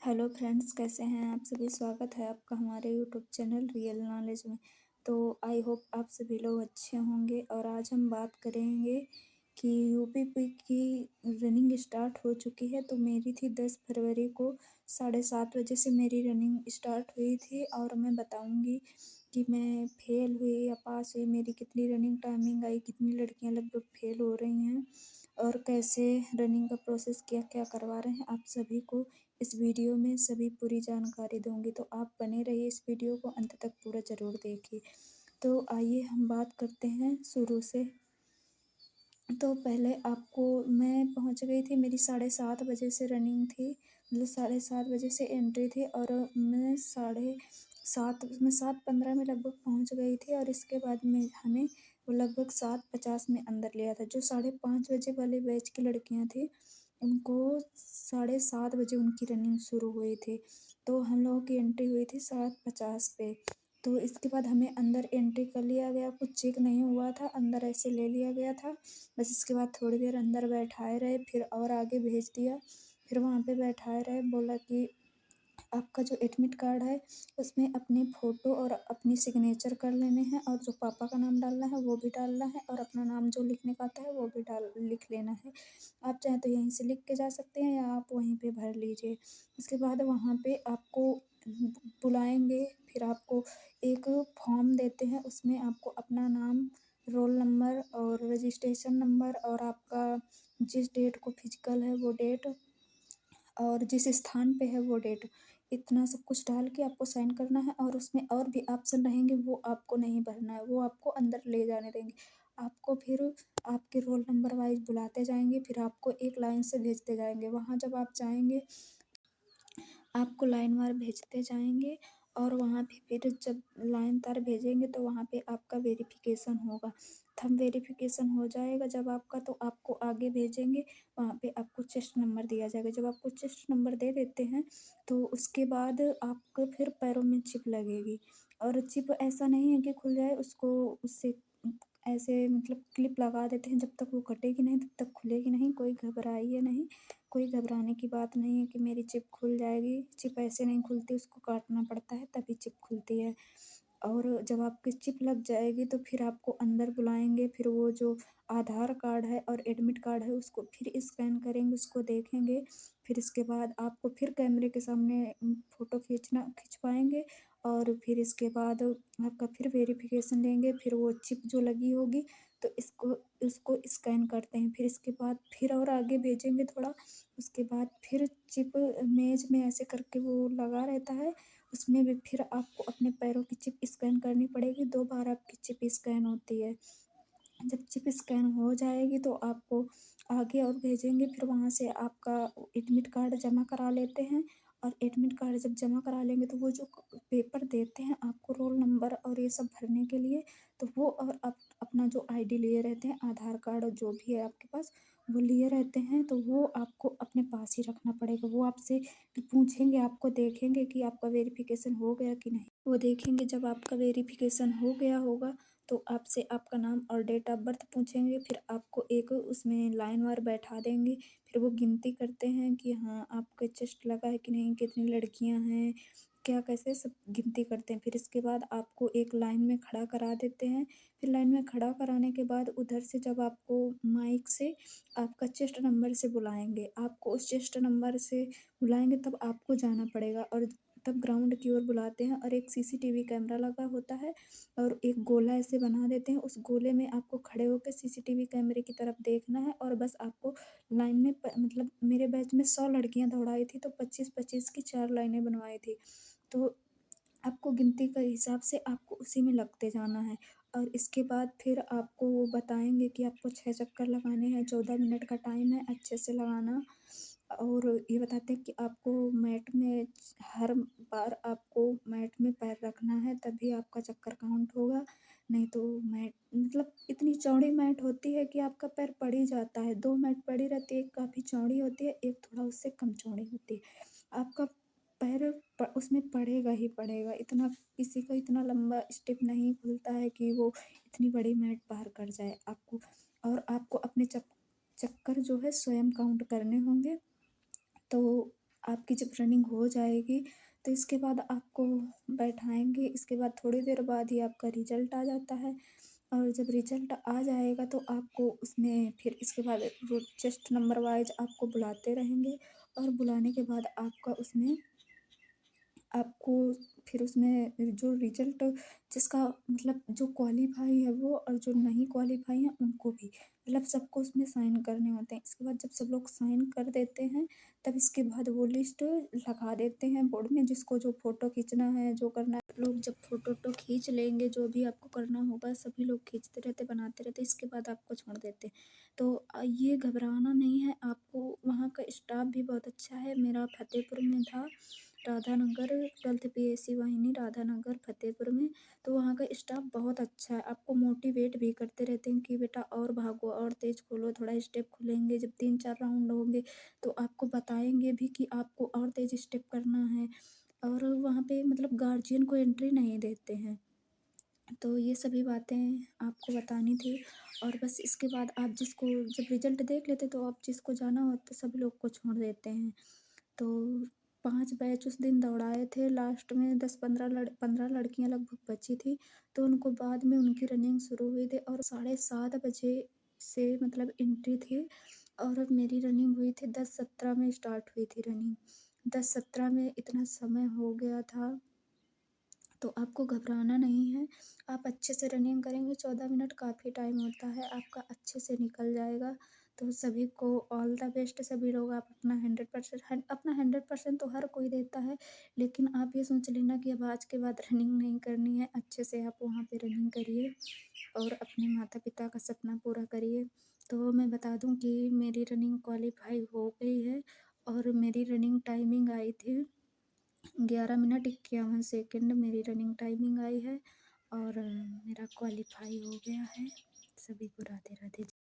Hello friends, कैसे हैं आप सभी। स्वागत है आपका हमारे यूट्यूब चैनल रियल नॉलेज में। तो आई होप आप सभी लोग अच्छे होंगे। और आज हम बात करेंगे कि यूपीपी की रनिंग स्टार्ट हो चुकी है। तो मेरी थी 10 फरवरी को 7:30 बजे से मेरी रनिंग स्टार्ट हुई थी। और मैं बताऊंगी कि मैं फेल हुई या पास हुई, मेरी कितनी रनिंग टाइमिंग आई, कितनी लड़कियां लगभग फेल हो रही हैं और कैसे रनिंग का प्रोसेस क्या क्या करवा रहे हैं। आप सभी को इस वीडियो में सभी पूरी जानकारी दूंगी, तो आप बने रहिए इस वीडियो को अंत तक पूरा ज़रूर देखिए। तो आइए हम बात करते हैं शुरू से। तो पहले आपको मैं पहुंच गई थी, मेरी 7:30 बजे से रनिंग थी, मतलब 7:30 बजे से एंट्री थी। और मैं 7:15 में लगभग पहुंच गई थी। और इसके बाद में हमें वो लगभग 7:50 में अंदर लिया था। जो 5:30 बजे वाले बैच की लड़कियां थी उनको 7:30 बजे उनकी रनिंग शुरू हुई थी। तो हम लोगों की एंट्री हुई थी 7:50 पे। तो इसके बाद हमें अंदर एंट्री कर लिया गया, कुछ चेक नहीं हुआ था, अंदर ऐसे ले लिया गया था बस। इसके बाद थोड़ी देर अंदर बैठाए रहे, फिर और आगे भेज दिया। फिर वहाँ पे बैठाए रहे, बोला कि आपका जो एडमिट कार्ड है उसमें अपनी फ़ोटो और अपनी सिग्नेचर कर लेने हैं, और जो पापा का नाम डालना है वो भी डालना है, और अपना नाम जो लिखने का आता है वो भी लिख लेना है। आप चाहें तो यहीं से लिख के जा सकते हैं या आप वहीं पे भर लीजिए। इसके बाद वहाँ पे आपको बुलाएंगे, फिर आपको एक फॉर्म देते हैं, उसमें आपको अपना नाम, रोल नंबर और रजिस्ट्रेशन नंबर और आपका जिस डेट को फिजिकल है वो डेट और जिस स्थान पे है वो डेट, इतना सब कुछ डाल के आपको साइन करना है। और उसमें और भी ऑप्शन रहेंगे, वो आपको नहीं भरना है, वो आपको अंदर ले जाने देंगे। आपको फिर आपके रोल नंबर वाइज बुलाते जाएंगे, फिर आपको एक लाइन से भेजते जाएंगे। वहाँ जब आप जाएंगे आपको लाइन वार भेजते जाएंगे, और वहाँ पे फिर जब लाइन तार भेजेंगे तो वहाँ पे आपका वेरिफिकेशन होगा। थंब वेरिफिकेशन हो जाएगा जब आपका, तो आपको आगे भेजेंगे। वहाँ पे आपको चेस्ट नंबर दिया जाएगा। जब आपको चेस्ट नंबर दे देते हैं तो उसके बाद आपको फिर पैरों में चिप लगेगी। और चिप ऐसा नहीं है कि खुल जाए, उसको उससे ऐसे मतलब क्लिप लगा देते हैं, जब तक वो कटेगी नहीं तब तक खुलेगी नहीं। कोई घबराइए नहीं, कोई घबराने की बात नहीं है कि मेरी चिप खुल जाएगी। चिप ऐसे नहीं खुलती, उसको काटना पड़ता है तभी चिप खुलती है। और जब आपकी चिप लग जाएगी तो फिर आपको अंदर बुलाएंगे, फिर वो जो आधार कार्ड है और एडमिट कार्ड है उसको फिर स्कैन करेंगे, उसको देखेंगे। फिर इसके बाद आपको फिर कैमरे के सामने फ़ोटो खिंचवाएंगे। और फिर इसके बाद आपका फिर वेरिफिकेशन लेंगे, फिर वो चिप जो लगी होगी तो इसको उसको स्कैन करते हैं। फिर इसके बाद फिर और आगे भेजेंगे थोड़ा, उसके बाद फिर चिप मेज में ऐसे करके वो लगा रहता है, उसमें भी फिर आपको अपने पैरों की चिप स्कैन करनी पड़ेगी। 2 बार आपकी चिप स्कैन होती है। जब चिप स्कैन हो जाएगी तो आपको आगे और भेजेंगे, फिर वहाँ से आपका एडमिट कार्ड जमा करा लेते हैं। और एडमिट कार्ड जब जमा करा लेंगे तो वो जो पेपर देते हैं आपको रोल नंबर और ये सब भरने के लिए, तो वो और आप अपना जो आईडी लिए रहते हैं, आधार कार्ड और जो भी है आपके पास वो लिए रहते हैं, तो वो आपको अपने पास ही रखना पड़ेगा। वो आपसे पूछेंगे, आपको देखेंगे कि आपका वेरिफिकेशन हो गया कि नहीं। वो देखेंगे, जब आपका वेरिफिकेशन हो गया होगा तो आपसे आपका नाम और डेट ऑफ बर्थ पूछेंगे। फिर आपको एक उसमें लाइन वार बैठा देंगे, फिर वो गिनती करते हैं कि हाँ आपका चेस्ट लगा है कि नहीं, कितनी लड़कियां हैं, क्या कैसे सब गिनती करते हैं। फिर इसके बाद आपको एक लाइन में खड़ा करा देते हैं। फिर लाइन में खड़ा कराने के बाद उधर से जब आपको माइक से आपका चेस्ट नंबर से बुलाएंगे, आपको उस चेस्ट नंबर से बुलाएंगे तब आपको जाना पड़ेगा। और तब ग्राउंड की ओर बुलाते हैं, और एक सीसीटीवी कैमरा लगा होता है और एक गोला ऐसे बना देते हैं। उस गोले में आपको खड़े होकर सीसीटीवी कैमरे की तरफ देखना है, और बस आपको लाइन में मतलब मेरे बैच में 100 लड़कियां दौड़ाई थी तो 25-25 की 4 लाइनें बनवाई थी। तो आपको गिनती के हिसाब से आपको उसी में लगते जाना है। और इसके बाद फिर आपको वो बताएंगे कि आपको 6 चक्कर लगाने हैं, 14 मिनट का टाइम है, अच्छे से लगाना। और ये बताते हैं कि आपको मैट में हर बार आपको मैट में पैर रखना है, तभी आपका चक्कर काउंट होगा। नहीं तो मैट मतलब इतनी चौड़ी मैट होती है कि आपका पैर पड़ ही जाता है। 2 मैट पड़ी रहती है, एक काफ़ी चौड़ी होती है, एक थोड़ा उससे कम चौड़ी होती है। आपका पैर उसमें पड़ेगा ही पड़ेगा। इतना किसी का इतना लंबा स्टेप नहीं खुलता है कि वो इतनी बड़ी मैट पार कर जाए आपको। और आपको अपने चक्कर जो है स्वयं काउंट करने होंगे। तो आपकी जब रनिंग हो जाएगी तो इसके बाद आपको बैठाएँगे, इसके बाद थोड़ी देर बाद ही आपका रिज़ल्ट आ जाता है। और जब रिज़ल्ट आ जाएगा तो आपको उसमें फिर इसके बाद चेस्ट नंबर वाइज़ आपको बुलाते रहेंगे और बुलाने के बाद आपका उसमें आपको फिर उसमें जो रिज़ल्ट जिसका मतलब जो क्वालीफ़ाई है वो और जो नहीं क्वालीफ़ाई है उनको भी, मतलब सबको उसमें साइन करने होते हैं। इसके बाद जब सब लोग साइन कर देते हैं, तब इसके बाद वो लिस्ट लगा देते हैं बोर्ड में, जिसको जो फ़ोटो खींचना है, जो करना है, लोग जब फ़ोटो-वोटो खींच लेंगे, जो भी आपको करना होगा सभी लोग खींचते रहते, बनाते रहते, इसके बाद आपको छोड़ देते हैं। तो ये घबराना नहीं है आपको, वहाँ का स्टाफ़ भी बहुत अच्छा है। मेरा फ़तेहपुर में था, राधानगर 12th पीएससी वाहिनी राधानगर फ़तेहपुर में, तो वहाँ का स्टाफ बहुत अच्छा है, आपको मोटिवेट भी करते रहते हैं कि बेटा और भागो और तेज़ खोलो, थोड़ा स्टेप खुलेंगे, जब 3-4 राउंड होंगे तो आपको बताएँगे भी कि आपको और तेज़ स्टेप करना है। और वहाँ पे मतलब गार्जियन को एंट्री नहीं देते हैं। तो ये सभी बातें आपको बतानी थी और बस इसके बाद आप जिसको जब रिज़ल्ट देख लेते तो आप जिसको जाना होता है सभी लोग को छोड़ देते हैं। तो 5 बैच उस दिन दौड़ाए थे, लास्ट में 15 लड़कियाँ लगभग बची थी, तो उनको बाद में उनकी रनिंग शुरू हुई थी और साढ़े 7 बजे से मतलब एंट्री थी और मेरी रनिंग हुई थी 10:17 में स्टार्ट हुई थी रनिंग। 10:17 में इतना समय हो गया था, तो आपको घबराना नहीं है, आप अच्छे से रनिंग करेंगे, 14 मिनट काफ़ी टाइम होता है, आपका अच्छे से निकल जाएगा। तो सभी को ऑल द बेस्ट, सभी लोग आप अपना 100% अपना 100% तो हर कोई देता है, लेकिन आप ये सोच लेना कि अब आज के बाद रनिंग नहीं करनी है, अच्छे से आप वहाँ पे रनिंग करिए और अपने माता-पिता का सपना पूरा करिए। तो मैं बता दूँ कि मेरी रनिंग क्वालीफाई हो गई है और मेरी रनिंग टाइमिंग आई थी 11 मिनट 51 सेकंड मेरी रनिंग टाइमिंग आई है और मेरा क्वालीफाई हो गया है। सभी को राधे राधे।